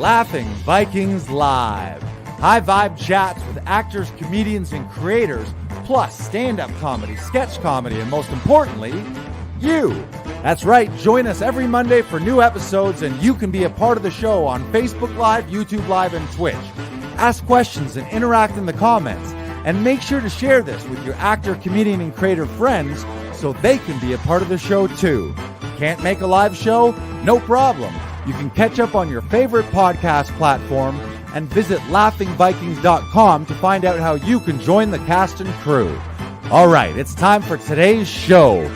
Laughing Vikings Live. High vibe chats with actors, comedians, and creators, plus stand-up comedy, sketch comedy, and most importantly, you. That's right, join us every Monday for new episodes, and you can be a part of the show on Facebook Live, YouTube Live, and Twitch. Ask questions and interact in the comments, and make sure to share this with your actor, comedian, and creator friends so they can be a part of the show too. Can't make a live show? No problem. You can catch up on your favorite podcast platform and visit laughingvikings.com to find out how you can join the cast and crew. All right, it's time for today's show.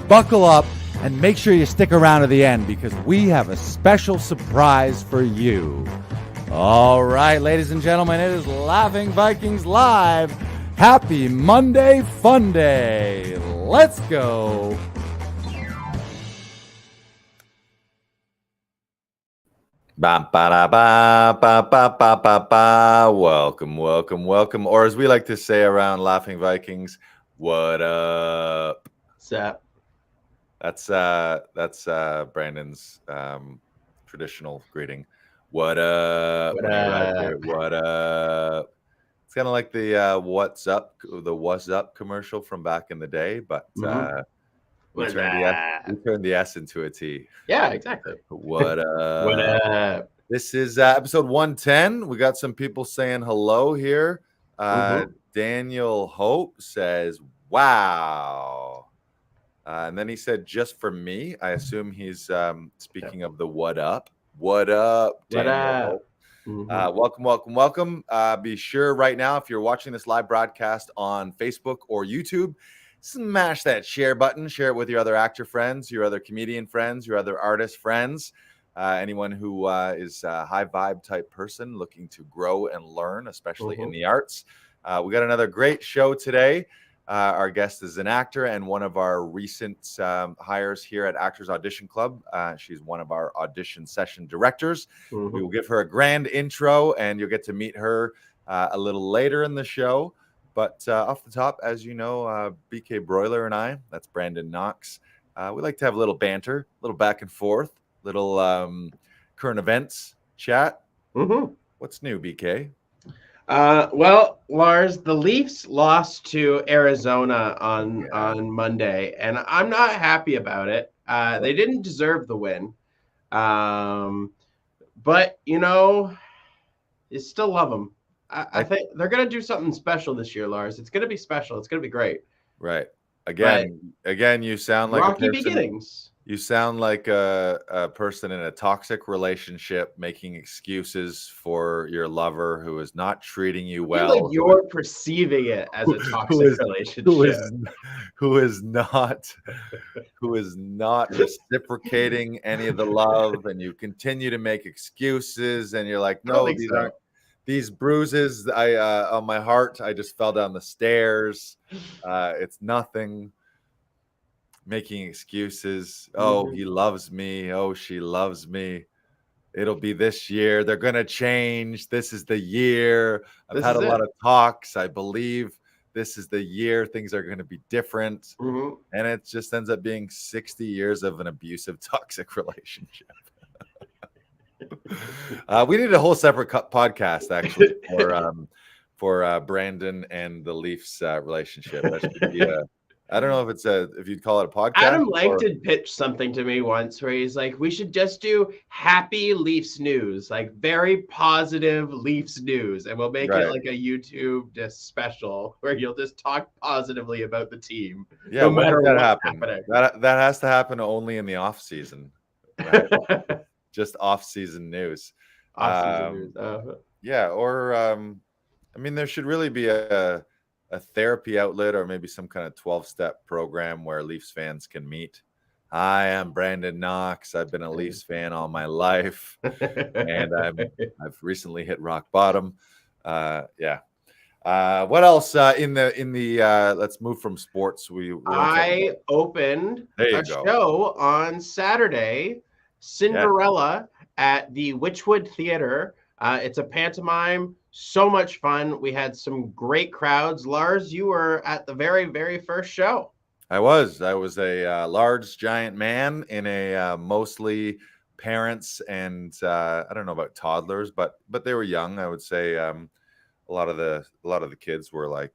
Buckle up and make sure you stick around to the end because we have a special surprise for you. All right, ladies and gentlemen, it is Laughing Vikings Live. Happy Monday Fun Day. Let's go. Ba ba ba ba ba ba ba ba. Welcome, welcome, welcome. Or as we like to say around Laughing Vikings, what up? What's up? That's Brandon's traditional greeting. What up? What up? What up? It's kind of like the "What's up" commercial from back in the day, but we turned the S into a T. Yeah, exactly. What up? What up? This is episode 110. We got some people saying hello here. Daniel Hope says, "Wow." And then he said, "Just for me." I assume he's speaking of the "What up." What up, Daniel? Welcome, welcome, welcome. Be sure right now, if you're watching this live broadcast on Facebook or YouTube, smash that share button. Share it with your other actor friends, your other comedian friends, your other artist friends, anyone who is a high vibe type person looking to grow and learn, especially in the arts. We got another great show today. Our guest is an actor and one of our recent hires here at Actors Audition Club. She's one of our audition session directors. We will give her a grand intro, and you'll get to meet her a little later in the show. But off the top, as you know, BK Broiler and I, that's Brandon Knox, we like to have a little banter, a little back and forth, little current events chat. What's new, BK? Well, Lars, the Leafs lost to Arizona on Monday, and I'm not happy about it. They didn't deserve the win. But, you know, you still love them. I think they're going to do something special this year, Lars. It's going to be special. It's going to be great. Right. Again, you sound like rocky beginnings. You sound like a person in a toxic relationship making excuses for your lover who is not treating you well. I feel like you're perceiving it as a toxic relationship. Who is not reciprocating any of the love, and you continue to make excuses, and you're like, no, these aren't. These bruises on my heart, I just fell down the stairs. It's nothing. Making excuses. Oh, he loves me. Oh, she loves me. It'll be this year. They're going to change. This is the year. I've had a lot of talks. I believe this is the year. Things are going to be different. And it just ends up being 60 years of an abusive, toxic relationship. We need a whole separate podcast actually for Brandon and the Leafs relationship. That should be I don't know if you'd call it a podcast. Adam Langton pitched something to me once where he's like, we should just do happy Leafs news, like very positive Leafs news, and we'll make it like a YouTube just special where you'll just talk positively about the team. Yeah, no matter what's happening. That has to happen only in the off season. Right? Just off-season news. Yeah, or I mean, there should really be a therapy outlet or maybe some kind of 12-step program where Leafs fans can meet. Hi, I'm Brandon Knox. I've been a Leafs fan all my life, and I've recently hit rock bottom. What else in the let's move from sports. I opened a show on Saturday, Cinderella at the Witchwood Theater. It's a pantomime, so much fun. We had some great crowds. Lars, you were at the very, very first show. I was a large, giant man in a mostly parents and I don't know about toddlers, but they were young. I would say a lot of the kids were like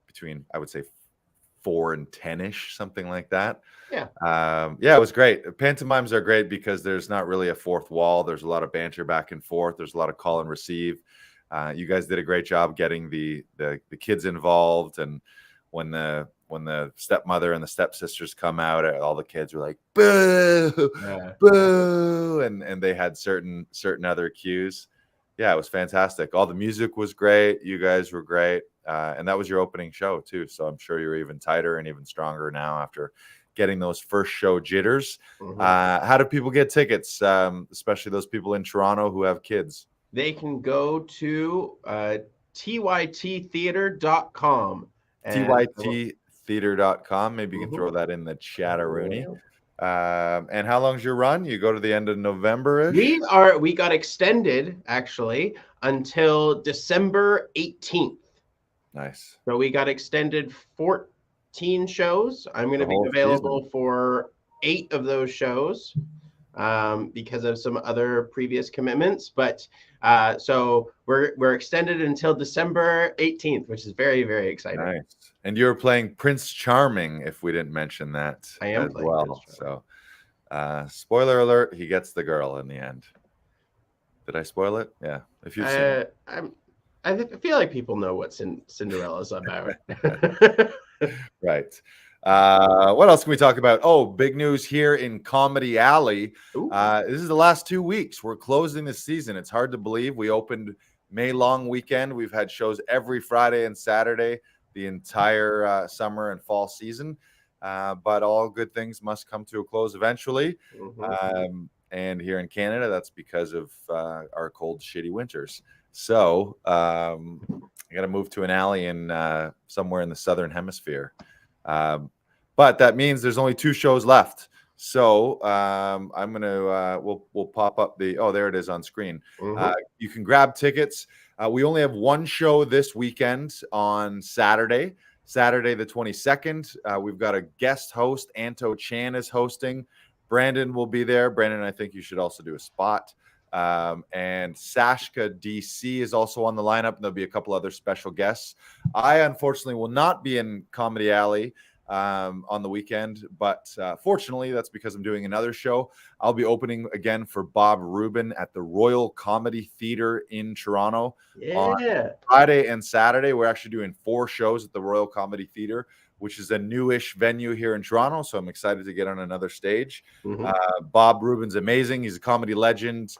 between, I would say, 4 and 10-ish, something like that. Yeah. It was great. Pantomimes are great because there's not really a fourth wall. There's a lot of banter back and forth. There's a lot of call and receive. You guys did a great job getting the kids involved, and when the stepmother and the stepsisters come out, all the kids were like boo, boo, and they had certain other cues. Yeah, it was fantastic. All the music was great. You guys were great. And that was your opening show too. So I'm sure you're even tighter and even stronger now after getting those first show jitters. How do people get tickets, especially those people in Toronto who have kids? They can go to tyttheater.com. tyttheater.com. Maybe you can throw that in the chat-a-rooney. And how long's your run? You go to the end of November-ish? We got extended actually until December 18th. Nice. So we got extended 14 shows. I'm going to be available for 8 of those shows because of some other previous commitments. But so we're extended until December 18th, which is very, very exciting. Nice. And you're playing Prince Charming, if we didn't mention that. I am as well. So spoiler alert, he gets the girl in the end. Did I spoil it? Yeah. If you've seen it. I feel like people know what Cinderella's about. Right. What else can we talk about? Oh, big news here in Comedy Alley. This is the last 2 weeks. We're closing the season. It's hard to believe. We opened May long weekend. We've had shows every Friday and Saturday the entire summer and fall season. But all good things must come to a close eventually. And here in Canada, that's because of our cold, shitty winters. So I got to move to an alley in somewhere in the southern hemisphere. But that means there's only 2 shows left. So I'm gonna we'll pop up there it is on screen. You can grab tickets. We only have 1 show this weekend on Saturday the 22nd. We've got a guest host. Anto Chan is hosting. Brandon will be there. Brandon, I think you should also do a spot. And Sashka DC is also on the lineup, and there'll be a couple other special guests. I unfortunately will not be in Comedy Alley on the weekend, but fortunately that's because I'm doing another show. I'll be opening again for Bob Rubin at the Royal Comedy Theatre in Toronto on Friday and Saturday. We're actually doing 4 shows at the Royal Comedy Theatre, which is a newish venue here in Toronto. So I'm excited to get on another stage. Bob Rubin's amazing. He's a comedy legend.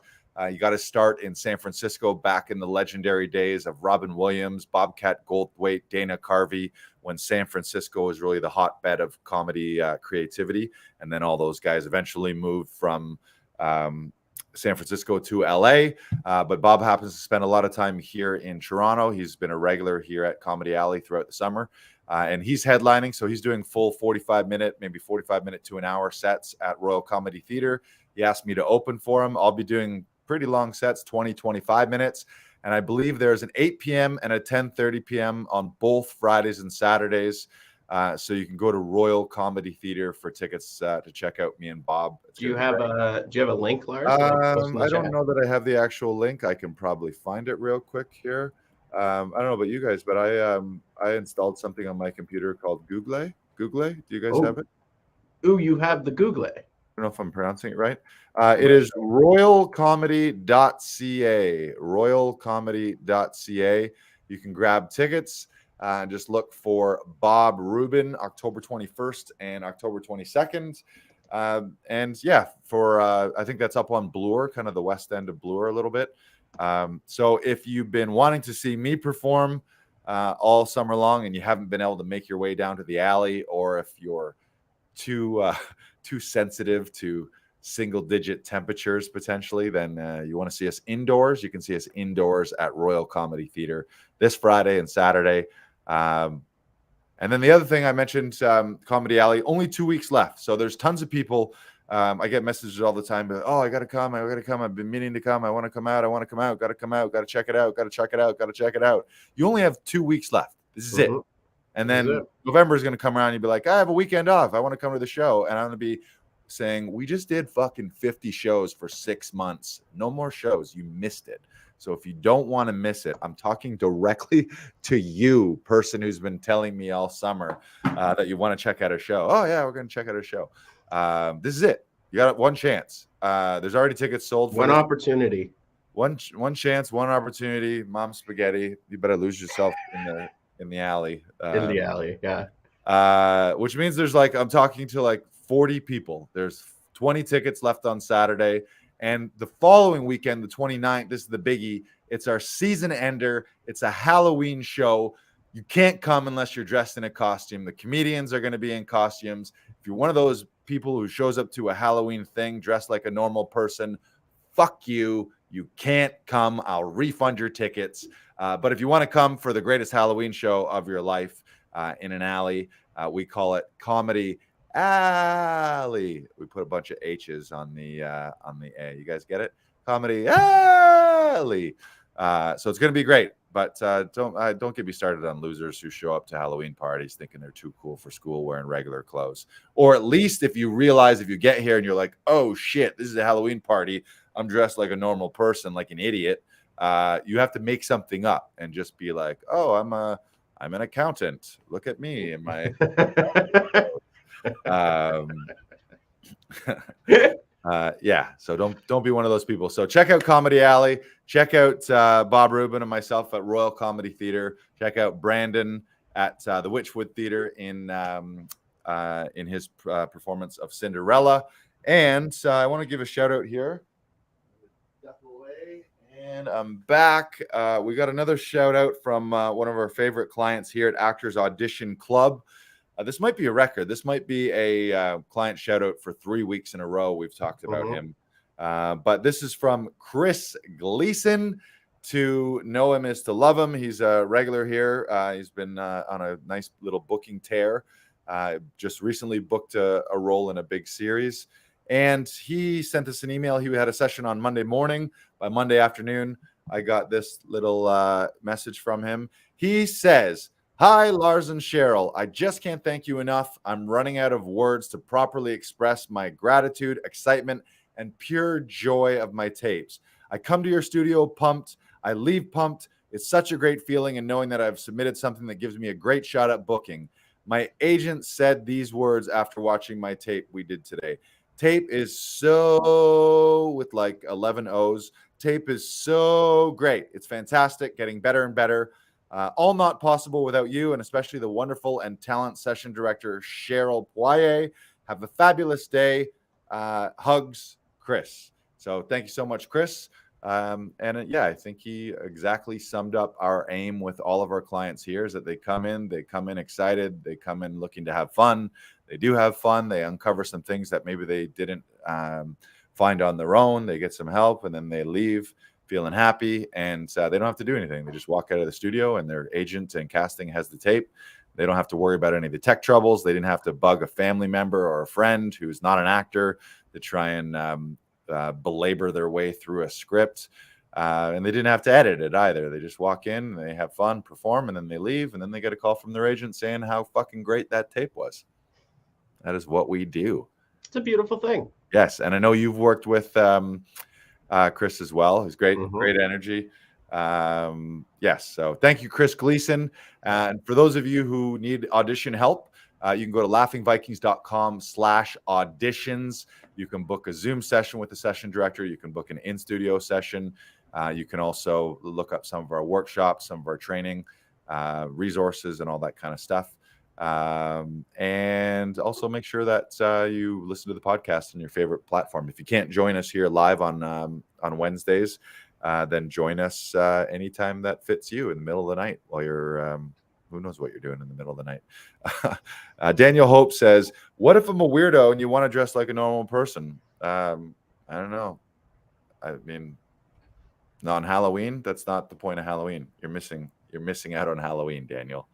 You got to start in San Francisco back in the legendary days of Robin Williams, Bobcat Goldthwait, Dana Carvey, when San Francisco was really the hotbed of comedy creativity. And then all those guys eventually moved from San Francisco to LA. But Bob happens to spend a lot of time here in Toronto. He's been a regular here at Comedy Alley throughout the summer. And he's headlining, so he's doing full 45-minute, maybe 45-minute to an hour sets at Royal Comedy Theatre. He asked me to open for him. I'll be doing pretty long sets, 20, 25 minutes. And I believe there's an 8 p.m. and a 10:30 p.m. on both Fridays and Saturdays. So you can go to Royal Comedy Theatre for tickets to check out me and Bob. Do you have a link, Lars? I don't know that I have the actual link. I can probably find it real quick here. I don't know about you guys, but I installed something on my computer called Google. Do you guys have it? You have the Google. I don't know if I'm pronouncing it right. It is royalcomedy.ca. Royalcomedy.ca. You can grab tickets. Just look for Bob Rubin, October 21st and October 22nd. And yeah, for I think that's up on Bloor, kind of the west end of Bloor a little bit. So if you've been wanting to see me perform all summer long and you haven't been able to make your way down to the alley, or if you're too sensitive to single-digit temperatures potentially, then you want to see us indoors, you can see us indoors at Royal Comedy Theatre this Friday and Saturday. And then the other thing I mentioned, Comedy Alley, only 2 weeks left. So there's tons of people. I get messages all the time, but, I got to come. I've been meaning to come. I want to come out. Got to come out. Got to check it out. Got to check it out. You only have 2 weeks left. This is it. And then November is going to come around and you'll be like, I have a weekend off. I want to come to the show. And I'm going to be saying, we just did fucking 50 shows for 6 months. No more shows. You missed it. So if you don't want to miss it, I'm talking directly to you, person who's been telling me all summer that you want to check out a show. Oh, yeah, we're going to check out a show. This is it. You got one chance. There's already tickets sold. One opportunity. One chance, one opportunity. Mom spaghetti. You better lose yourself in the alley. In the alley, yeah. Which means there's I'm talking to 40 people. There's 20 tickets left on Saturday. And the following weekend, the 29th, this is the biggie. It's our season ender. It's a Halloween show. You can't come unless you're dressed in a costume. The comedians are going to be in costumes. If you're one of those people who shows up to a Halloween thing dressed like a normal person, fuck you. You can't come. I'll refund your tickets. But if you want to come for the greatest Halloween show of your life in an alley, we call it Comedy Alley. We put a bunch of H's on the A. You guys get it? Comedy Alley. So it's going to be great. But don't get me started on losers who show up to Halloween parties thinking they're too cool for school wearing regular clothes. Or at least if you realize if you get here and you're like, oh shit, this is a Halloween party. I'm dressed like a normal person, like an idiot. You have to make something up and just be like, oh, I'm an accountant. Look at me in my. Yeah, so don't be one of those people. So check out Comedy Alley. Check out Bob Rubin and myself at Royal Comedy Theatre. Check out Brandon at the Witchwood Theatre in his performance of Cinderella. And I want to give a shout out here. And I'm back. We got another shout out from one of our favorite clients here at Actors Audition Club. This might be a record. This might be a client shout out for 3 weeks in a row. We've talked about him. But this is from Chris Gleason. To know him is to love him. He's a regular here. He's been on a nice little booking tear. Just recently booked a role in a big series. And he sent us an email. He had a session on Monday morning. By Monday afternoon, I got this little message from him. He says, hi, Lars and Cheryl. I just can't thank you enough. I'm running out of words to properly express my gratitude, excitement, and pure joy of my tapes. I come to your studio pumped. I leave pumped. It's such a great feeling, and knowing that I've submitted something that gives me a great shot at booking. My agent said these words after watching my tape we did today. Tape is so, with 11 O's, tape is so great. It's fantastic, getting better and better. All not possible without you, and especially the wonderful and talent session director, Cheryl Poirier. Have a fabulous day. Hugs, Chris. So thank you so much, Chris. I think he exactly summed up our aim with all of our clients here is that they come in excited. They come in looking to have fun. They do have fun. They uncover some things that maybe they didn't find on their own. They get some help, and then they leave feeling happy, and they don't have to do anything. They just walk out of the studio, and their agent and casting has the tape. They don't have to worry about any of the tech troubles. They didn't have to bug a family member or a friend who's not an actor to try and belabor their way through a script. And they didn't have to edit it either. They just walk in, they have fun, perform, and then they leave, and then they get a call from their agent saying how fucking great that tape was. That is what we do. It's a beautiful thing. Yes, and I know you've worked with Chris as well. He's great, great energy. Yes, so thank you, Chris Gleason. And for those of you who need audition help, you can go to laughingvikings.com/auditions. You can book a Zoom session with the session director. You can book an in-studio session. You can also look up some of our workshops, some of our training resources, and all that kind of stuff. And also make sure that you listen to the podcast on your favorite platform. If you can't join us here live on Wednesdays, then join us anytime that fits you in the middle of the night while you're who knows what you're doing in the middle of the night. Daniel Hope says, what if I'm a weirdo and you want to dress like a normal person? I don't know. I mean, not on Halloween. That's not the point of Halloween. You're missing out on Halloween, Daniel.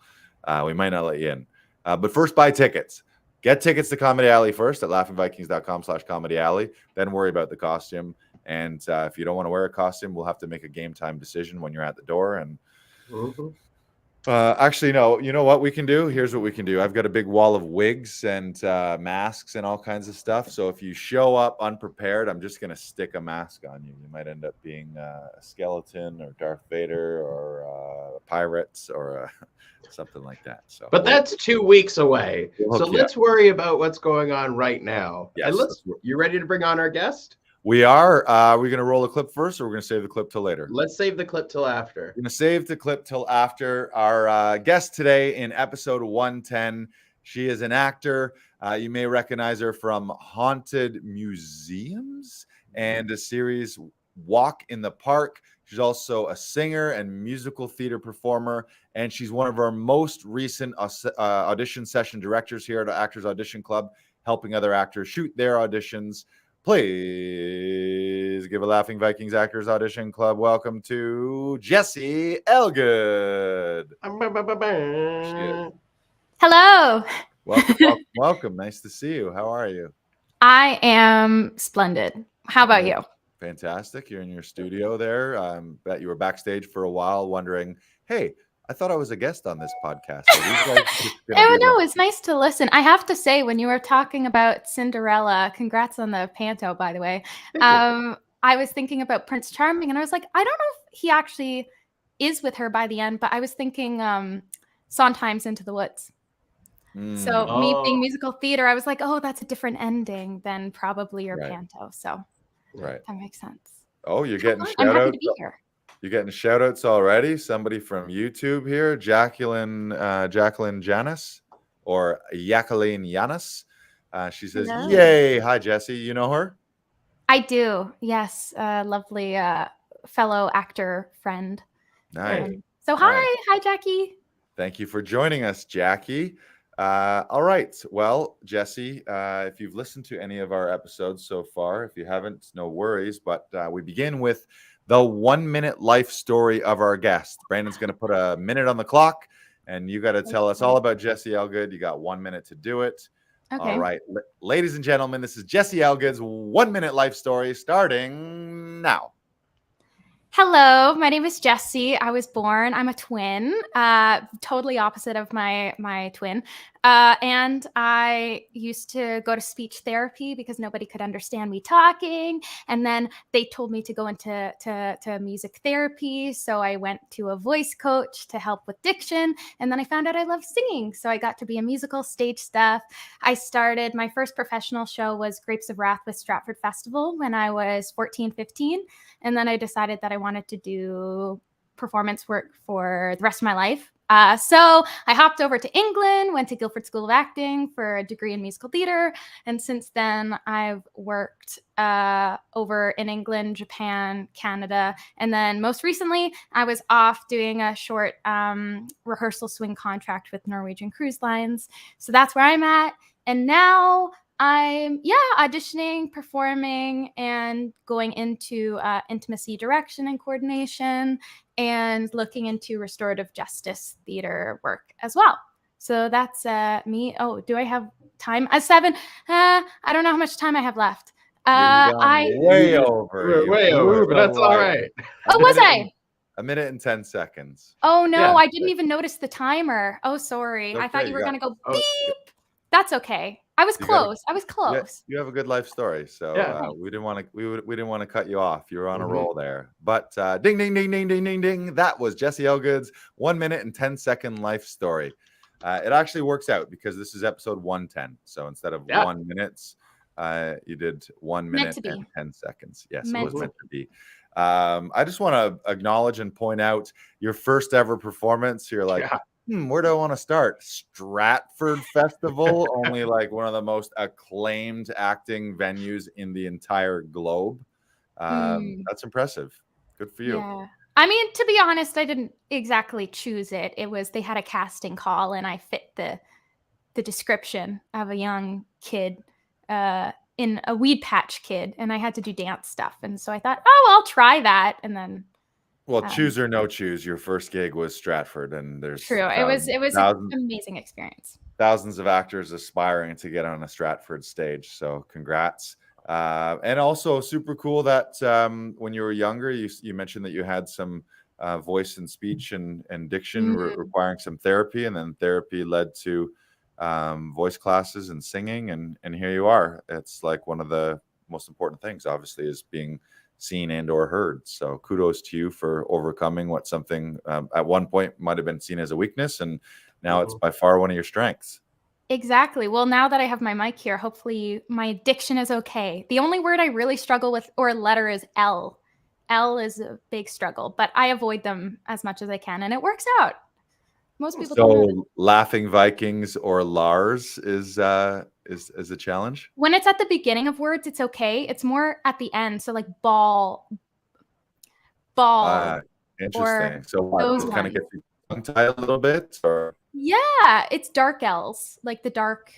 We might not let you in. But first, buy tickets. Get tickets to Comedy Alley first at laughingvikings.com/Comedy Alley. Then worry about the costume. And if you don't want to wear a costume, we'll have to make a game time decision when you're at the door. And Actually, no. You know what we can do? Here's what we can do. I've got a big wall of wigs and masks and all kinds of stuff. So if you show up unprepared, I'm just going to stick a mask on you. You might end up being a skeleton or Darth Vader or pirates or something like that. So, but that's 2 weeks away. So let's worry about what's going on right now. Yes, and you ready to bring on our guest? We are. We're going to roll a clip first, or we're going to save the clip till later? Let's save the clip till after. We're going to save the clip till after. Our guest today in episode 110, she is an actor. You may recognize her from Haunted Museums and a series Walk in the Park. She's also a singer and musical theater performer, and she's one of our most recent audition session directors here at Actors Audition Club, helping other actors shoot their auditions. Please give a Laughing Vikings Actors Audition Club welcome to Jessi Elgood. Hello. Welcome. Nice to see you. How are you? I am splendid. How about you? Fantastic. You're in your studio there. Bet you were backstage for a while wondering, hey, I thought I was a guest on this podcast. No, it's nice to listen. I have to say, when you were talking about Cinderella, congrats on the panto, by the way. I was thinking about Prince Charming, and I was like, I don't know if he actually is with her by the end, but I was thinking Sondheim's Into the Woods. So me being musical theater, I was like, oh, that's a different ending than probably your panto. So that makes sense. Oh, you're getting I'm happy to be here. You're getting shout outs already. Somebody from YouTube here, Jacqueline Janis or Jacqueline Yanis. She says, hello. Yay. Hi, Jessi. You know her? I do. Yes. Lovely fellow actor friend. Nice. So hi, Jackie. Thank you for joining us, Jackie. All right. Well, Jessi, if you've listened to any of our episodes so far, if you haven't, no worries. But we begin with the 1 minute life story of our guest. Brandon's going to put a minute on the clock, and you got to tell us all about Jessi Elgood. You got 1 minute to do it. Okay. All right. Ladies and gentlemen, this is Jessi Elgood's 1 minute life story starting now. Hello, my name is Jessi. I was born, I'm a twin, totally opposite of my twin. And I used to go to speech therapy because nobody could understand me talking. And then they told me to go into music therapy. So I went to a voice coach to help with diction. And then I found out I loved singing. So I got to be a musical stage stuff. I started, my first professional show was Grapes of Wrath with Stratford Festival when I was 14, 15. And then I decided that I wanted to do performance work for the rest of my life. So I hopped over to England, went to Guildford School of Acting for a degree in musical theater. And since then, I've worked over in England, Japan, Canada. And then most recently, I was off doing a short rehearsal swing contract with Norwegian Cruise Lines. So that's where I'm at. And now I'm auditioning, performing, and going into intimacy direction and coordination, and looking into restorative justice theater work as well. So that's me. Oh, do I have time? 7. I don't know how much time I have left. Way over. But that's all right. Oh, was I? A minute and 10 seconds. Oh no, I didn't even notice the timer. Oh, sorry. Okay, I thought you were gonna go beep. That's okay. I was close. You have a good life story, so we didn't want to cut you off. You were on a roll there. But ding, ding, ding, ding, ding, ding, ding. That was Jessi Elgood's 1 minute and 10 second life story. It actually works out because this is episode 110. So instead of 1 minute, you did 1 minute and 10 seconds. Yes, it was meant to be. I just want to acknowledge and point out your first ever performance. You're like, where do I want to start? Stratford Festival, only like one of the most acclaimed acting venues in the entire globe. That's impressive. Good for you. Yeah. I mean, to be honest, I didn't exactly choose it. It was, they had a casting call and I fit the description of a young kid in a weed patch kid, and I had to do dance stuff. And so I thought, I'll try that. And then choose or no choose, your first gig was Stratford, and there's true. It was an amazing experience. Thousands of actors aspiring to get on a Stratford stage. So congrats. And also super cool that when you were younger, you mentioned that you had some voice and speech and diction requiring some therapy, and then therapy led to voice classes and singing, and here you are. It's like one of the most important things, obviously, is being seen and or heard. So kudos to you for overcoming what something at one point might have been seen as a weakness, and now it's by far one of your strengths. Exactly. Well, now that I have my mic here, hopefully my diction is okay. The only word I really struggle with, or letter, is L. L is a big struggle, but I avoid them as much as I can, and it works out. Most people don't know that. Laughing Vikings or Lars is a challenge. When it's at the beginning of words, it's okay. It's more at the end. So like ball. Interesting. So those kind of get you tongue-tied a little bit, or yeah, it's dark L's, like the dark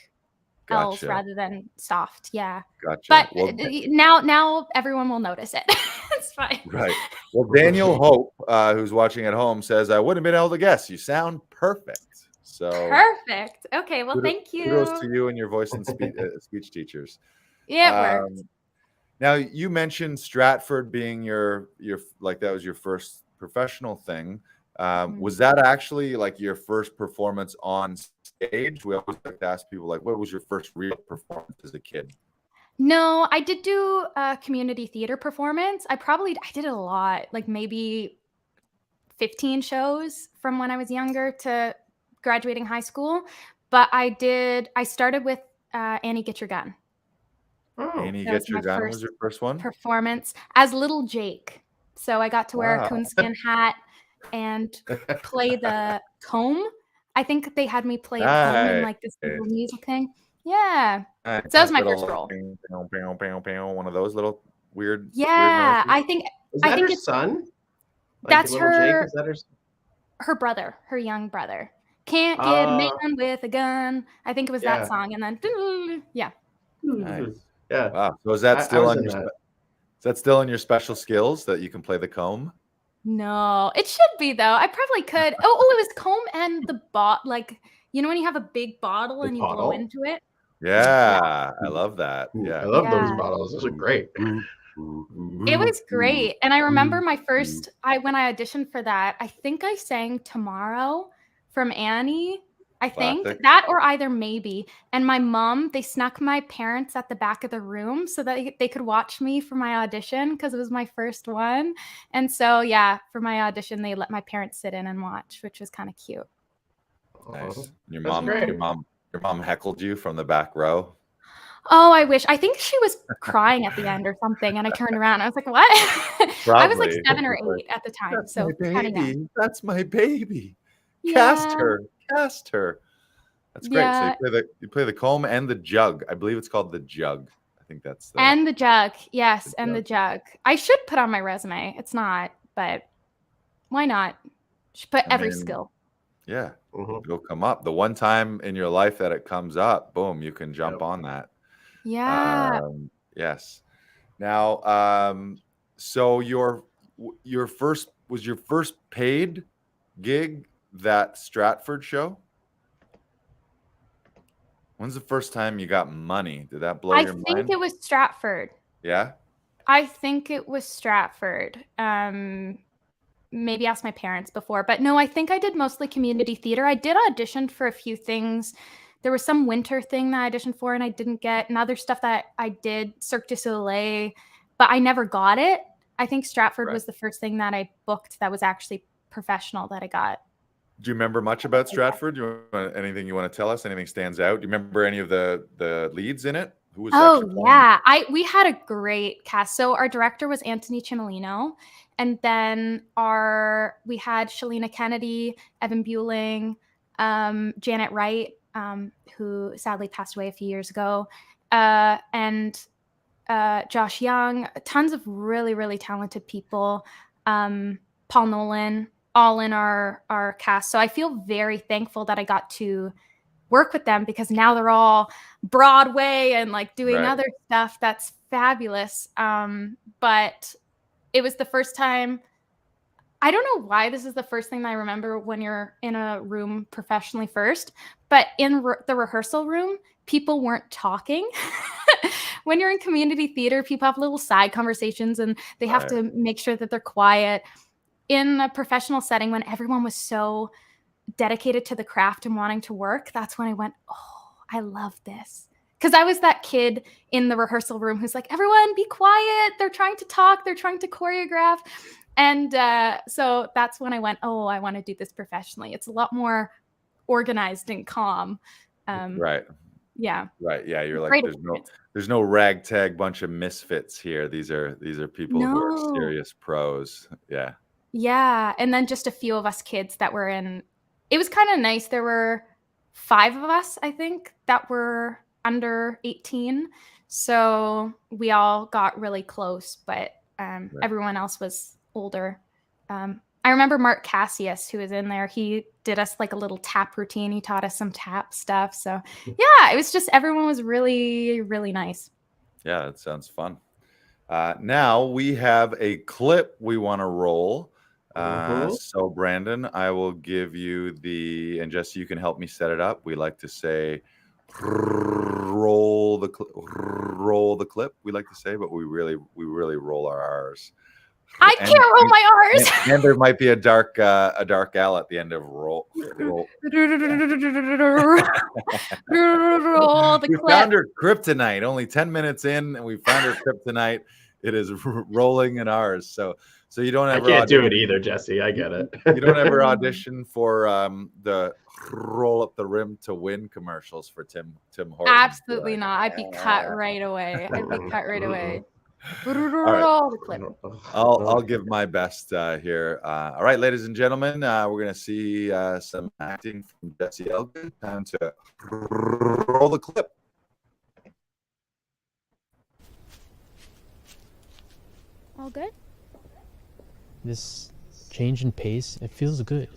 L's rather than soft. Yeah. Gotcha. But now everyone will notice it. It's fine. Right. Well, Daniel Hope, who's watching at home, says, I wouldn't have been able to guess. You sound perfect. So perfect. Okay. Well, thank you. Kudos to you and your voice and speech teachers. Yeah, it worked. Now, you mentioned Stratford being your like that was your first professional thing. Was that actually like your first performance on stage? We always like to ask people, like, what was your first real performance as a kid? No, I did do a community theater performance. I did it a lot, like maybe 15 shows from when I was younger to graduating high school. But I started with Annie Get Your Gun. Annie Get Your Gun was your first one? Performance as Little Jake. So I got to wear a coonskin hat and play the comb. I think they had me play a comb in like this little music thing. Yeah. So that was my first role. One of those little weird. Yeah, weird I think her son. Like that's her. Is that her brother, her young brother. Can't get a man with a gun. I think it was that song, and then yeah. Nice. Yeah. Wow. So is that still on your? Is that still in your special skills that you can play the comb? No, it should be though. I probably could. It was comb and the like when you have a big bottle and you blow into it. Yeah, I love that. Yeah, I love those bottles. Those are great. It was great, and I remember my first. When I auditioned for that, I think I sang "Tomorrow" from Annie. I think that, or either maybe. And my mom, they snuck my parents at the back of the room so that they could watch me for my audition because it was my first one. And so, yeah, for my audition, they let my parents sit in and watch, which was kind of cute. Nice. Your mom heckled you from the back row. Oh, I wish. I think she was crying at the end or something, and I turned around. I was like, "What?" I was like 7 or 8 at the time. That's so my baby. That's my baby. Yeah. Cast her. That's great. Yeah. So you play the comb and the jug. I believe it's called the jug. I think that's and the jug. Yes, the jug. I should put on my resume. It's not, but why not? Should put every skill. Yeah, it'll come up. The one time in your life that it comes up, boom, you can jump on that. Yeah. Yes. Now, so your first paid gig that Stratford show? When's the first time you got money? Did that blow your mind? I think it was Stratford. Yeah? I think it was Stratford. Maybe ask my parents before, but no, I think I did mostly community theater. I did audition for a few things. There was some winter thing that I auditioned for and I didn't get, and other stuff that I did, Cirque du Soleil, but I never got it. I think Stratford was the first thing that I booked that was actually professional that I got. Do you remember much about Stratford? Anything you want to tell us? Anything stands out? Do you remember any of the leads in it? Who was we had a great cast. So our director was Anthony Chinolino, and then we had Shalina Kennedy, Evan Bueling, Janet Wright, who sadly passed away a few years ago, and Josh Young. Tons of really, really talented people. Paul Nolan. All in our cast. So I feel very thankful that I got to work with them because now they're all Broadway and like doing other stuff. That's fabulous. But it was the first time. I don't know why this is the first thing that I remember when you're in a room professionally first, but in the rehearsal room, people weren't talking. When you're in community theater, people have little side conversations and they have to make sure that they're quiet. in a professional setting, when everyone was so dedicated to the craft and wanting to work, that's when I went, oh, I love this. Because I was that kid in the rehearsal room who's like, everyone be quiet. They're trying to talk. They're trying to choreograph. And so that's when I went, oh, I want to do this professionally. It's a lot more organized and calm. Right. Yeah. Right. Yeah. You're like, there's no ragtag bunch of misfits here. These are people who are serious pros. Yeah. Yeah. And then just a few of us kids that were in, it was kind of nice. There were 5 of us, I think, that were under 18. So we all got really close, but right. Everyone else was older. I remember Mark Cassius, who was in there. He did us like a little tap routine. He taught us some tap stuff. So yeah, it was just, everyone was really, really nice. Yeah, that sounds fun. Now we have a clip we want to roll. So Brandon, I will give you and Jessi, you can help me set it up. We like to say roll the clip. We like to say, but we really roll our R's. I can't roll my R's. And there might be a dark L at the end of roll. Roll the clip. We found her kryptonite. Only 10 minutes in, and we found her kryptonite. It is rolling in R's. So you don't ever. I can't do it either, Jessi. I get it. You don't ever audition for the roll up the rim to win commercials for Tim Hortons. Absolutely not. I'd be cut right away. Roll the clip. I'll give my best here. All right, ladies and gentlemen, we're gonna see some acting from Jessi Elgood. Time to roll the clip. All good? This change in pace, it feels good.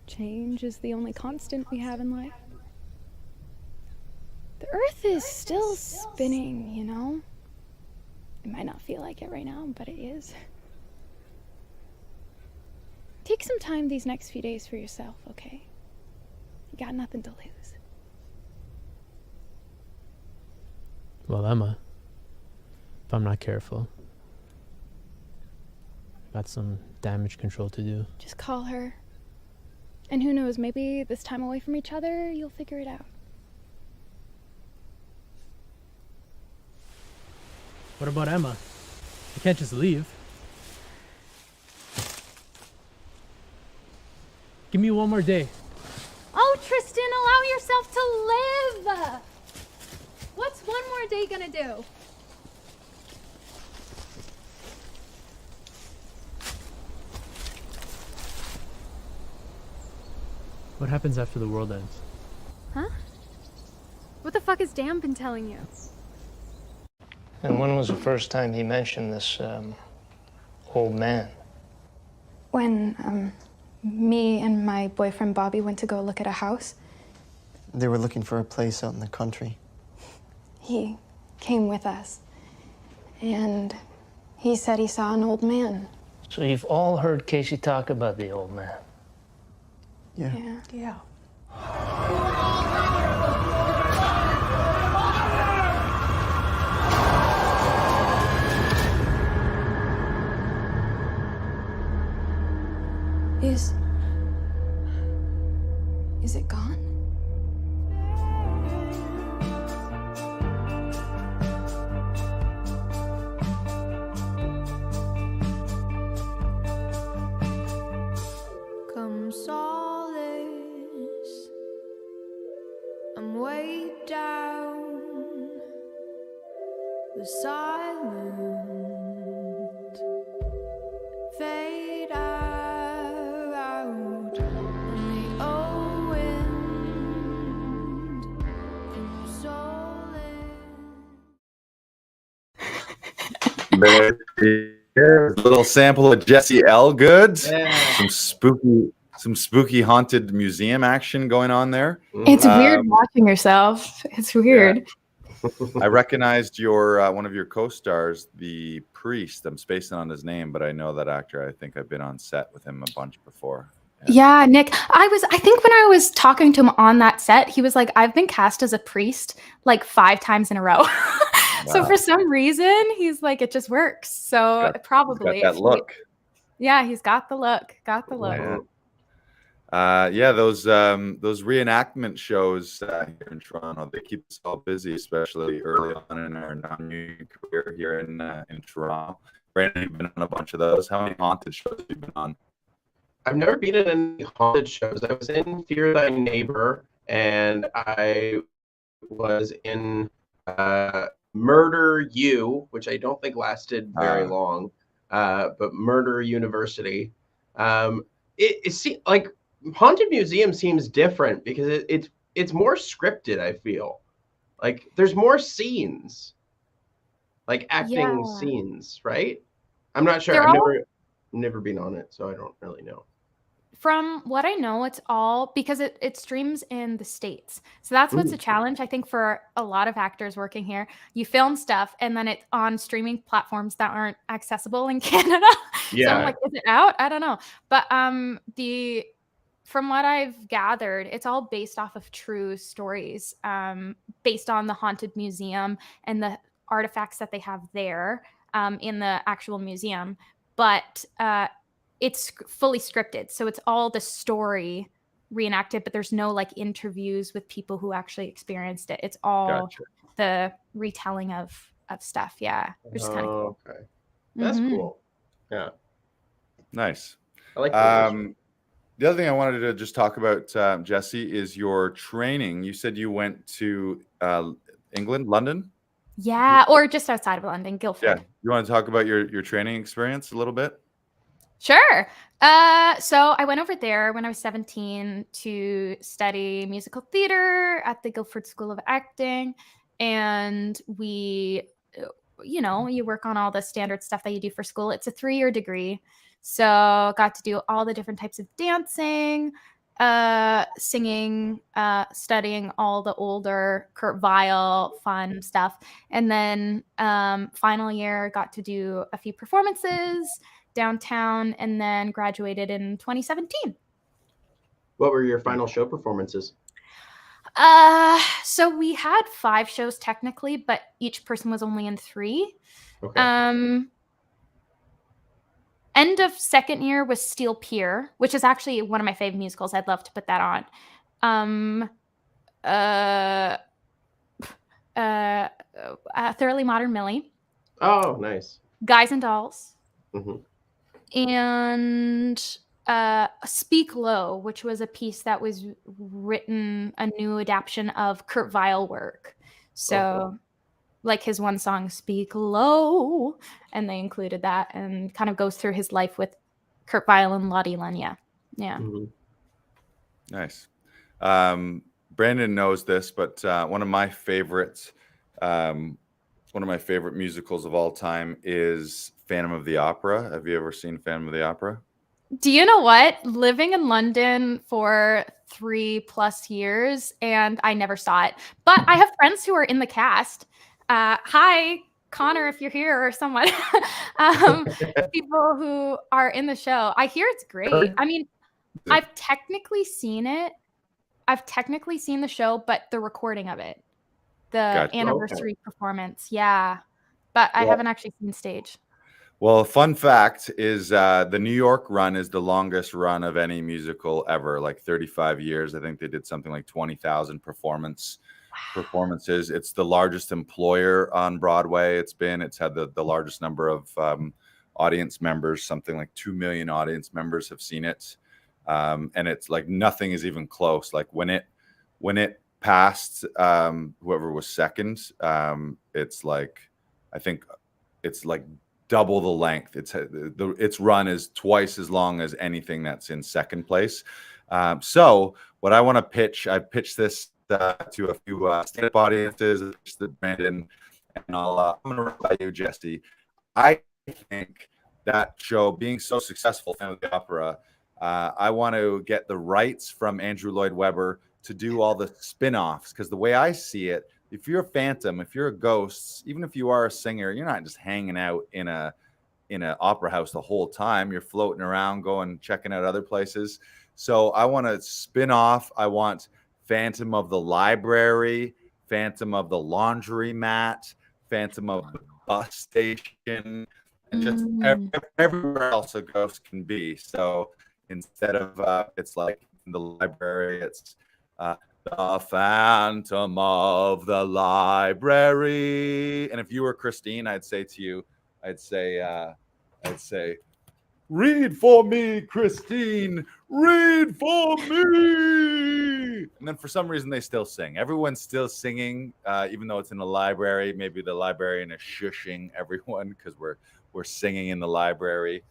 Change is the only constant we have in life. The Earth is still spinning, you know? It might not feel like it right now, but it is. Take some time these next few days for yourself, okay? You got nothing to lose. Well, Emma, if I'm not careful, got some damage control to do. Just call her. And who knows, maybe this time away from each other, you'll figure it out. What about Emma? You can't just leave. Give me one more day. Oh, Tristan, allow yourself to live! What's one more day gonna do? What happens after the world ends? Huh? What the fuck has Dan been telling you? And when was the first time he mentioned this old man? When me and my boyfriend Bobby went to go look at a house. They were looking for a place out in the country. He came with us. And he said he saw an old man. So you've all heard Casey talk about the old man? Yeah. Is it gone? Come solace, I'm way down the silent fade out in the old wind. Come solace. Here's a little sample of Jessi Elgood. Yeah. Some spooky haunted museum action going on there. It's weird watching yourself. It's weird. Yeah. I recognized your one of your co-stars, the priest. I'm spacing on his name, but I know that actor. I think I've been on set with him a bunch before. Yeah, Nick. I think when I was talking to him on that set, he was like, I've been cast as a priest like 5 times in a row. So for some reason, he's like, it just works. So probably that look. Yeah, he's got the look. Got the look. Yeah, those reenactment shows here in Toronto, they keep us all busy, especially early on in our non-union career here in Toronto. Brandon, you've been on a bunch of those. How many haunted shows have you been on? I've never been in any haunted shows. I was in Fear Thy Neighbor, and I was in Murder You, which I don't think lasted very long, but Murder University. It seems like Haunted Museum seems different because it's more scripted. I feel like there's more scenes, like acting scenes, right? I'm not sure. I've never been on it, so I don't really know. From what I know, it's all because it streams in the States. So that's what's a challenge, I think, for a lot of actors working here. You film stuff and then it's on streaming platforms that aren't accessible in Canada. So I'm like, is it out? I don't know. But from what I've gathered, it's all based off of true stories, based on the Haunted Museum and the artifacts that they have there in the actual museum. But it's fully scripted, so it's all the story reenacted, but there's no like interviews with people who actually experienced it. It's all the retelling of stuff. Yeah, which is kind of cool. Okay, that's cool. Yeah, nice. I like the other thing I wanted to just talk about, Jessi, is your training. You said you went to England, London. Yeah, or just outside of London, Guildford. Yeah, you want to talk about your training experience a little bit? Sure. So I went over there when I was 17 to study musical theater at the Guildford School of Acting. And we, you work on all the standard stuff that you do for school. It's a 3-year degree. So got to do all the different types of dancing, singing, studying all the older Kurt Weill fun stuff. And then final year got to do a few performances downtown, and then graduated in 2017. What were your final show performances? So we had 5 shows technically, but each person was only in 3. Okay. End of second year was Steel Pier, which is actually one of my favorite musicals. I'd love to put that on. Thoroughly Modern Millie. Oh, nice. Guys and Dolls. Mm-hmm. And Speak Low, which was a piece that was written, a new adaptation of Kurt Weill work. So like his one song, Speak Low, and they included that and kind of goes through his life with Kurt Weill and Lottie Lenya. Yeah. Mm-hmm. Nice. Brandon knows this, but one of my favorite musicals of all time is Phantom of the Opera. Have you ever seen Phantom of the Opera? Do you know what? Living in London for 3+ years, and I never saw it. But I have friends who are in the cast. Hi, Connor, if you're here, or someone. People who are in the show. I hear it's great. I mean, I've technically seen it. I've technically seen the show, but the recording of it. The anniversary performance. Yeah. But I haven't actually seen stage. Well, fun fact is the New York run is the longest run of any musical ever, like 35 years. I think they did something like 20,000 performances. It's the largest employer on Broadway. It's had the largest number of audience members, something like 2 million audience members have seen it. And it's like nothing is even close. Like when it passed whoever was second, it's like, I think it's like double the length. Its run is twice as long as anything that's in second place. So what I want to pitch, I pitched this to a few stand-up audiences, Brandon, and I'm going to run by you, Jessi. I think that show being so successful, Phantom of the Opera, I want to get the rights from Andrew Lloyd Webber to do all the spin-offs, because the way I see it, if you're a phantom, if you're a ghost, even if you are a singer, you're not just hanging out in an opera house the whole time. You're floating around, checking out other places. So I want to spin off. I want Phantom of the Library, Phantom of the Laundry Mat, Phantom of the Bus Station, and just everywhere else a ghost can be. So instead of it's like in the library, it's the Phantom of the Library. And if you were Christine, I'd say to you, I'd say, read for me, Christine, read for me. And then for some reason they still sing. Everyone's still singing, even though it's in the library. Maybe the librarian is shushing everyone because we're singing in the library.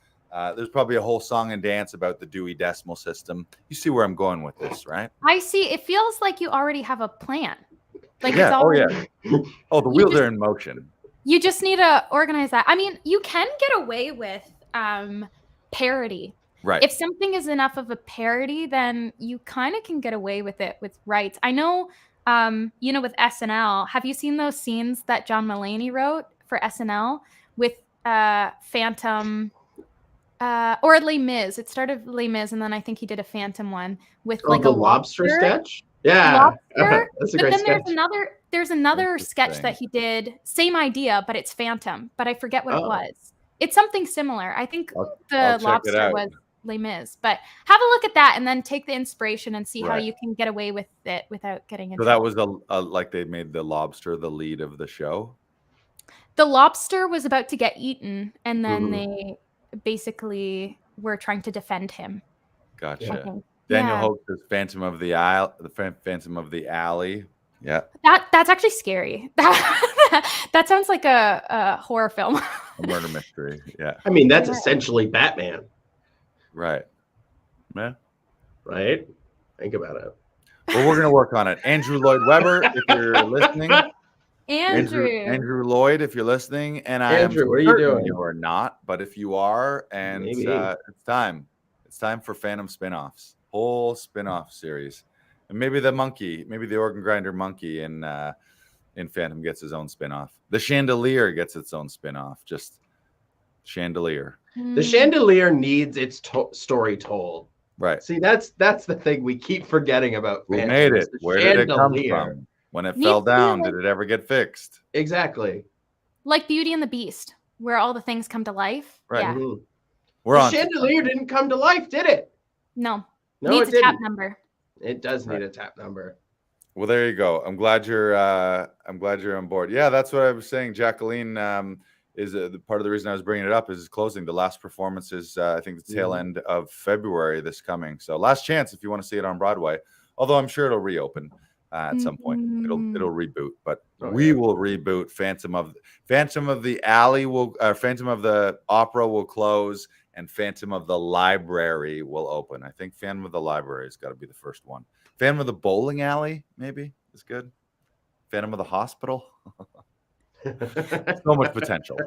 There's probably a whole song and dance about the Dewey Decimal System. You see where I'm going with this, right? I see. It feels like you already have a plan. Like yeah. it's already, Oh, the wheels are in motion. You just need to organize that. I mean, you can get away with parody. Right. If something is enough of a parody, then you kind of can get away with it with rights. I know, with SNL, have you seen those scenes that John Mulaney wrote for SNL with Phantom or Les Mis? It started with Les Mis, and then I think he did a Phantom one with like the a lobster sketch. Yeah, lobster. that's a But great then sketch. there's another sketch that he did, same idea, but it's Phantom, but I forget what it was. It's something similar. I think the lobster was Les Mis, but have a look at that and then take the inspiration and see how you can get away with it without getting into. So that was like they made the lobster the lead of the show. The lobster was about to get eaten, and then they basically were trying to defend him. Gotcha. Daniel Hope says Phantom of the Isle, the Phantom of the Alley. Yeah. That's actually scary. That sounds like a horror film. A murder mystery. Yeah. I mean, that's essentially Batman. Right. Yeah. Right? Think about it. Well, we're going to work on it. Andrew Lloyd Webber, if you're listening. Andrew Lloyd, if you're listening. And Andrew, what are you doing? You are not, but if you are, and it's time. It's time for Phantom spinoffs. Whole spinoff series. And maybe the organ grinder monkey in Phantom gets his own spinoff. The chandelier gets its own spinoff. Just chandelier. The chandelier needs its story told. Right. See, that's the thing we keep forgetting about Phantom. Who made it? Where did it come from? When it fell down, did it ever get fixed? Exactly. Like Beauty and the Beast, where all the things come to life. Right. Yeah. The chandelier didn't come to life, did it? No. No, needs it a tap didn't. number. It does need a tap number. Well, there you go. I'm glad you're on board. Yeah, that's what I was saying. Jacqueline is the part of the reason I was bringing it up is closing. The last performance is I think the tail end of February this coming. So last chance if you want to see it on Broadway. Although I'm sure it'll reopen at some point. It'll reboot, but we will reboot. Phantom of the Alley will Phantom of the Opera will close, and Phantom of the Library will open. I think Phantom of the Library has got to be the first one. Phantom of the Bowling Alley maybe is good. Phantom of the Hospital. So much potential.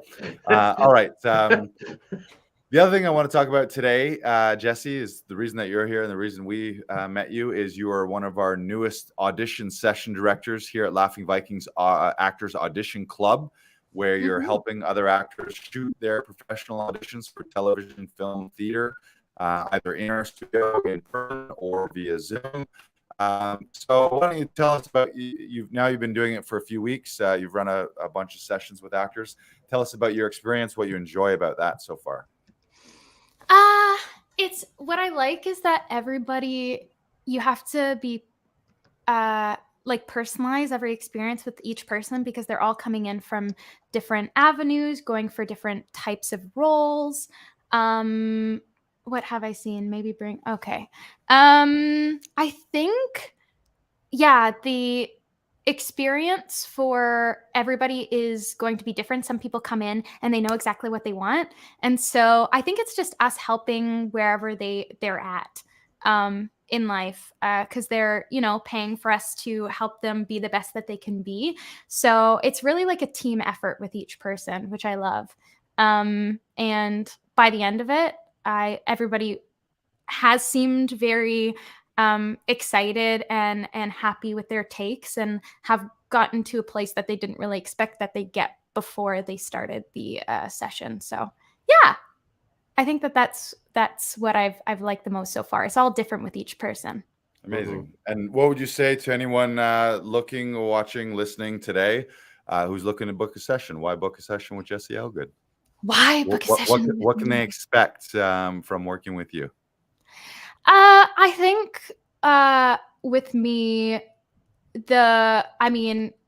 All right. The other thing I want to talk about today, Jessi, is the reason that you're here and the reason we met you is you are one of our newest audition session directors here at Laughing Vikings Actors Audition Club, where you're helping other actors shoot their professional auditions for television, film, theater, either in our studio, in person, or via Zoom. So why don't you tell us about you've been doing it for a few weeks. You've run a bunch of sessions with actors. Tell us about your experience, what you enjoy about that so far. It's what I like is that you have to be personalize every experience with each person because they're all coming in from different avenues, going for different types of roles. What have I seen? Maybe I think, the experience for everybody is going to be different. Some people come in and they know exactly what they want. And so I think it's just us helping wherever they're at in life because they're, paying for us to help them be the best that they can be. So it's really like a team effort with each person, which I love. And by the end of it, everybody has seemed very excited and happy with their takes and have gotten to a place that they didn't really expect that they get before they started the session. So yeah, I think that's what I've liked the most so far. It's all different with each person. Amazing. And what would you say to anyone looking, watching, listening today who's looking to book a session? Why book a session with Jessi Elgood? Why book a session? What can they expect from working with you? I think with me,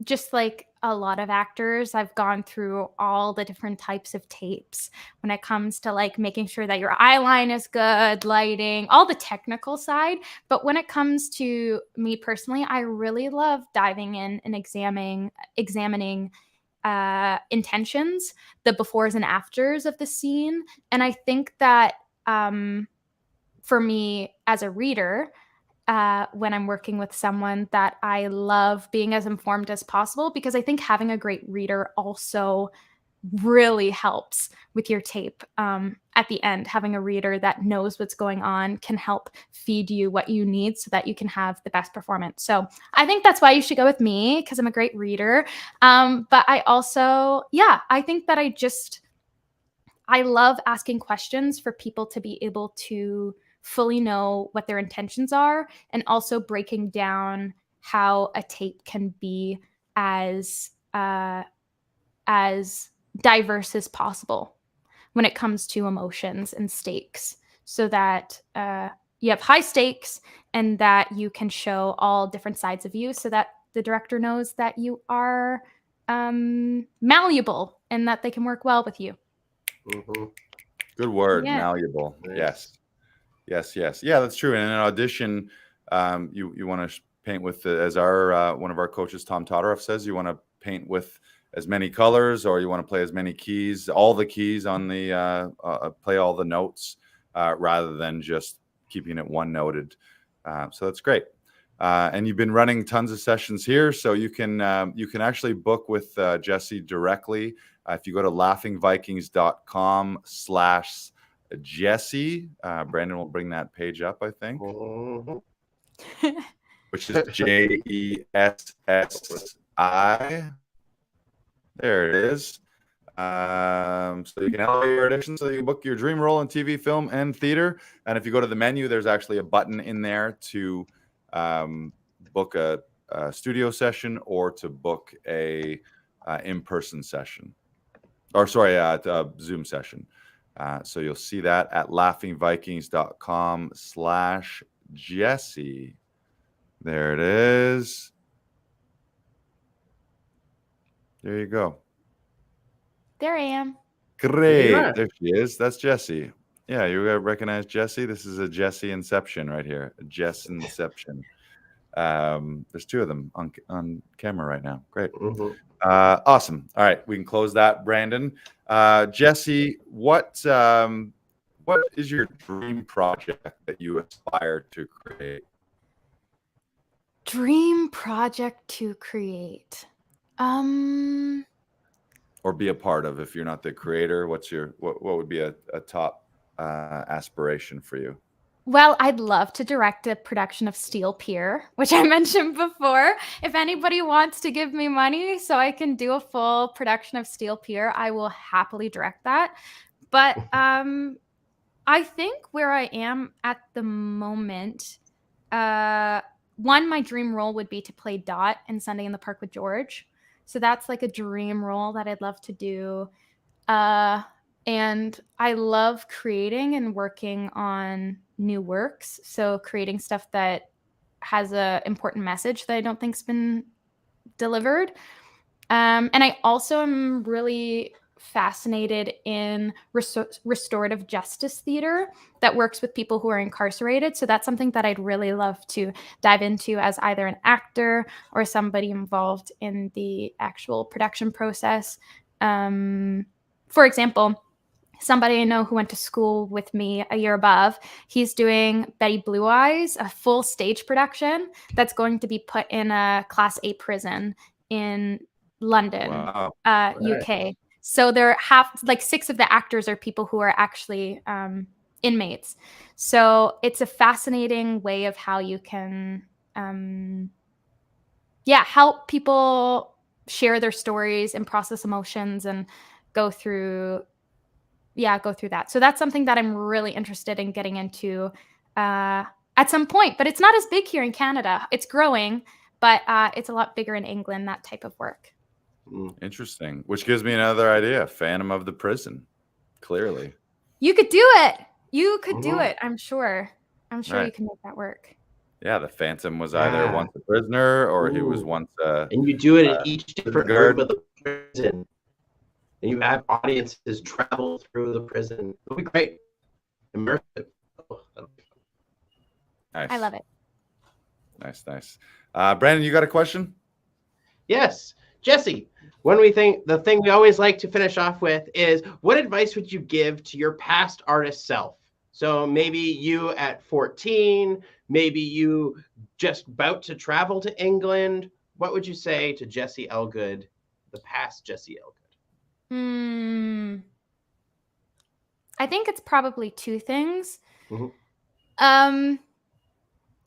just like a lot of actors, I've gone through all the different types of tapes when it comes to like making sure that your eye line is good, lighting, all the technical side. But when it comes to me personally, I really love diving in and examining intentions, the befores and afters of the scene. And I think that for me as a reader, when I'm working with someone, that I love being as informed as possible, because I think having a great reader also really helps with your tape. At the end, having a reader that knows what's going on can help feed you what you need so that you can have the best performance. So I think that's why you should go with me, because I'm a great reader. But I also, I think that I love asking questions for people to be able to fully know what their intentions are, and also breaking down how a tape can be as diverse as possible when it comes to emotions and stakes, so that you have high stakes and that you can show all different sides of you, so that the director knows that you are malleable and that they can work well with you. Mm-hmm. Good word, Yeah. malleable. Nice. Yes. Yeah, that's true. And in an audition, you want to paint with, as our one of our coaches, Tom Todoroff, says, you want to paint with as many colors, or you want to play as many keys, all the keys on the play all the notes, rather than just keeping it one noted. So that's great. And you've been running tons of sessions here, so you can actually book with Jessi directly. If you go to laughingvikings.com/Jessi, Brandon will bring that page up, I think, which is Jessi. There it is. So you can elevate your audition, so you can book your dream role in TV, film, and theater. And if you go to the menu, there's actually a button in there to book a studio session, or to book a in-person session, or sorry, a Zoom session. So you'll see that at laughingvikings.com/Jessi. There it is. There you go. There I am. Great. Yeah. There she is. That's Jessi. Yeah, you recognize Jessi? This is a Jessi Inception right here. A Jess Inception. There's two of them on camera right now. Great. Mm-hmm. Awesome. All right, we can close that, Brandon. Jessi, what is your dream project that you aspire to create? Dream project to create. Or be a part of, if you're not the creator? What would be a top aspiration for you? Well, I'd love to direct a production of Steel Pier, which I mentioned before. If anybody wants to give me money so I can do a full production of Steel Pier, I will happily direct that. But I think where I am at the moment, my dream role would be to play Dot in Sunday in the Park with George. So that's like a dream role that I'd love to do. And I love creating and working on new works. So creating stuff that has a important message that I don't think's been delivered. And I also am really fascinated in restorative justice theater that works with people who are incarcerated. So that's something that I'd really love to dive into as either an actor or somebody involved in the actual production process. For example, somebody I know who went to school with me a year above, he's doing Betty Blue Eyes, a full stage production that's going to be put in a Class A prison in London, Wow. UK. So they're 6 of the actors are people who are actually inmates. So it's a fascinating way of how you can, help people share their stories and process emotions and go through that. So that's something that I'm really interested in getting into at some point. But it's not as big here in Canada. It's growing, but it's a lot bigger in England, that type of work. Interesting. Which gives me another idea. Phantom of the Prison. Clearly. You could do it. You could do it. I'm sure. I'm sure you can make that work. Yeah, the Phantom was either once a prisoner or he was once and you do it at each different guard. room of the prison. And you have audiences travel through the prison. It'll be great. Immersive. Nice. I love it. Nice. Brandon, you got a question? Yes. Jessi, the thing we always like to finish off with is, what advice would you give to your past artist self? So maybe you at 14, maybe you just about to travel to England. What would you say to Jessi Elgood, the past Jessi Elgood? I think it's probably two things. Mm-hmm.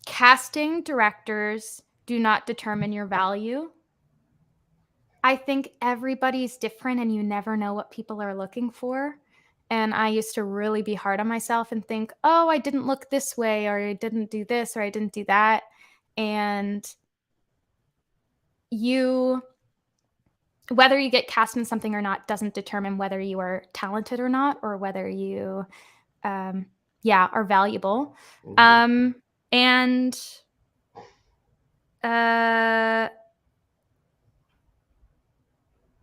Casting directors do not determine your value. I think everybody's different and you never know what people are looking for. And I used to really be hard on myself and think, oh, I didn't look this way, or I didn't do this, or I didn't do that. And whether you get cast in something or not doesn't determine whether you are talented or not, or whether you are valuable.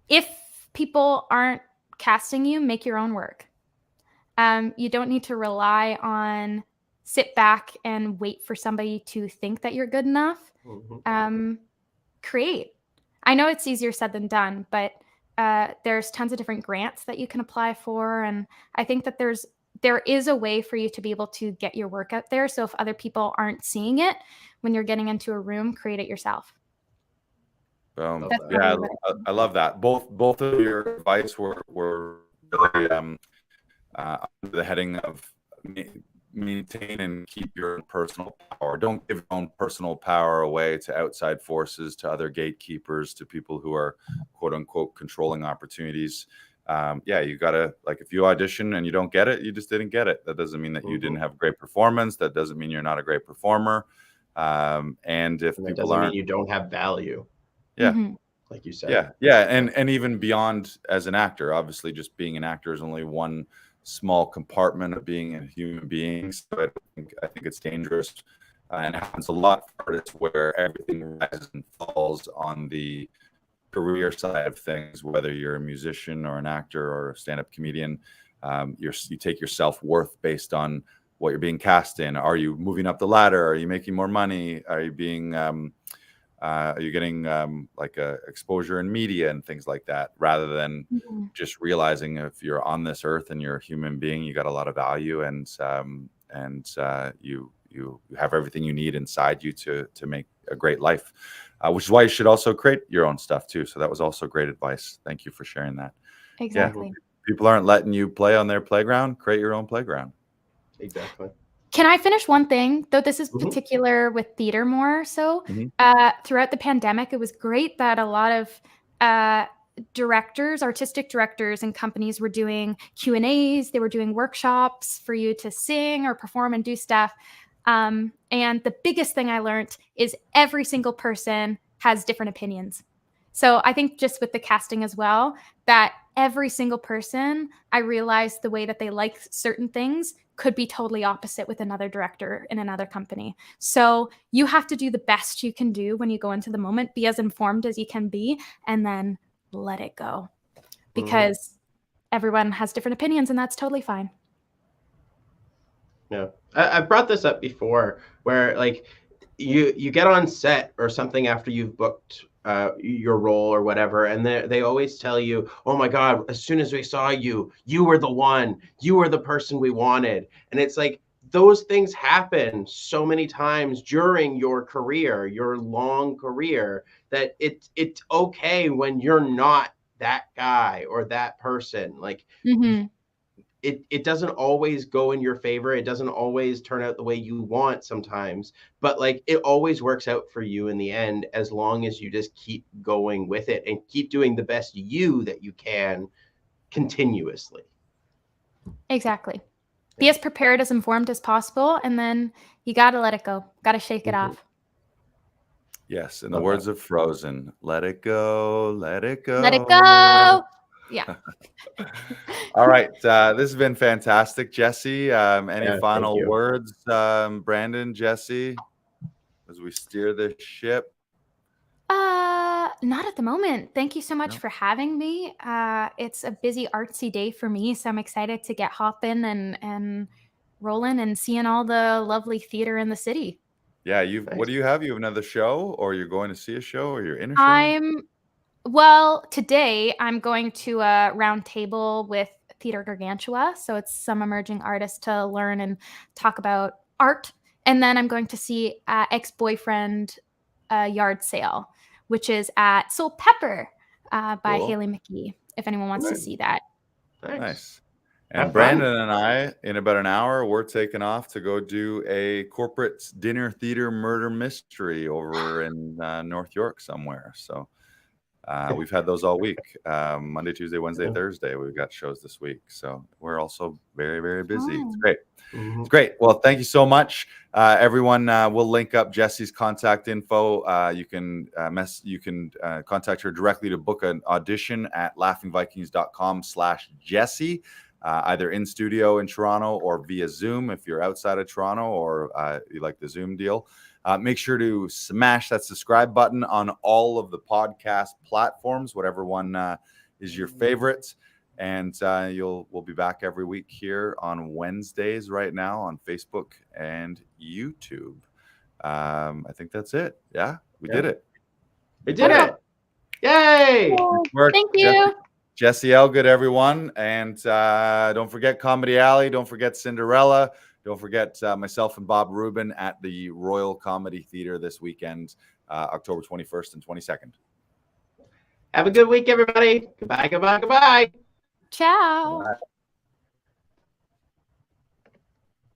If people aren't casting you, make your own work. You don't need to rely on sit back and wait for somebody to think that you're good enough. Create. I know it's easier said than done, but there's tons of different grants that you can apply for. And I think that there is a way for you to be able to get your work out there. So if other people aren't seeing it, when you're getting into a room, create it yourself. Yeah, I love that. Both of your advice were really under the heading of maintain and keep your own personal power. Don't give your own personal power away to outside forces, to other gatekeepers, to people who are quote unquote controlling opportunities. You gotta, like, if you audition and you don't get it, you just didn't get it. That doesn't mean that you didn't have a great performance. That doesn't mean you're not a great performer. And if people doesn't mean you don't have value. Like you said. And even beyond as an actor, obviously just being an actor is only one small compartment of being a human being. So I think it's dangerous, and it happens a lot for artists where everything rises and falls on the career side of things, whether you're a musician or an actor or a stand-up comedian. You take your self-worth based on what you're being cast in. Are you moving up the ladder? Are you making more money? Are you being are you getting like exposure in media and things like that, rather than just realizing if you're on this earth and you're a human being, you got a lot of value, and you have everything you need inside you to make a great life, which is why you should also create your own stuff too. So that was also great advice. Thank you for sharing that. Exactly. Yeah. People aren't letting you play on their playground. Create your own playground. Exactly. Can I finish one thing, though? This is particular with theater more so. Throughout the pandemic, it was great that a lot of artistic directors and companies were doing Q&As. They were doing workshops for you to sing or perform and do stuff. And the biggest thing I learned is every single person has different opinions. So I think just with the casting as well, that every single person, I realized the way that they like certain things could be totally opposite with another director in another company. So you have to do the best you can do when you go into the moment, be as informed as you can be, and then let it go. Because everyone has different opinions, and that's totally fine. Yeah. I've brought this up before, where like you get on set or something after you've booked your role or whatever, and they always tell you, oh my God, as soon as we saw you, you were the one, you were the person we wanted. And it's like, those things happen so many times during your career, your long career, that it's okay when you're not that guy or that person. Like it doesn't always go in your favor. It doesn't always turn out the way you want sometimes, but like it always works out for you in the end, as long as you just keep going with it and keep doing the best you that you can continuously. Exactly. Be as prepared, as informed as possible, and then you got to let it go. Got to shake it off. Yes, in the words of Frozen, let it go, let it go. Let it go. Yeah. All right. This has been fantastic, Jessi. Any Yeah, final thank you. words, Brandon, Jessi, as we steer this ship? Not at the moment. Thank you so much No. for having me. It's a busy artsy day for me, so I'm excited to get hopping and rolling and seeing all the lovely theater in the city. Yeah, Nice. what do you have? You have another show, or you're going to see a show, or you're in a show? Well, today I'm going to a round table with Theater Gargantua. So it's some emerging artists to learn and talk about art. And then I'm going to see Ex-Boyfriend Yard Sale, which is at Soul Pepper by Cool. Haley McGee, if anyone wants to see that. Nice. Have And fun. Brandon and I, in about an hour, we're taking off to go do a corporate dinner theater murder mystery over in North York somewhere. So we've had those all week. Monday, Tuesday, Wednesday, Thursday. We've got shows this week. So we're also very, very busy. It's great. It's great. Well, thank you so much. Everyone, we'll link up Jessi's contact info. You can contact her directly to book an audition at laughingvikings.com/Jessi. Either in studio in Toronto or via Zoom if you're outside of Toronto or you like the Zoom deal. Make sure to smash that subscribe button on all of the podcast platforms, whatever one is your favorite. And we'll be back every week here on Wednesdays right now on Facebook and YouTube. I think that's it. Yeah, we did it. We did it. Yay! Thank you. Jessi Elgood, everyone. And don't forget Comedy Alley. Don't forget Cinderella. Don't forget myself and Bob Rubin at the Royal Comedy Theater this weekend, October 21st and 22nd. Have a good week, everybody. Goodbye, goodbye, goodbye. Ciao. Bye.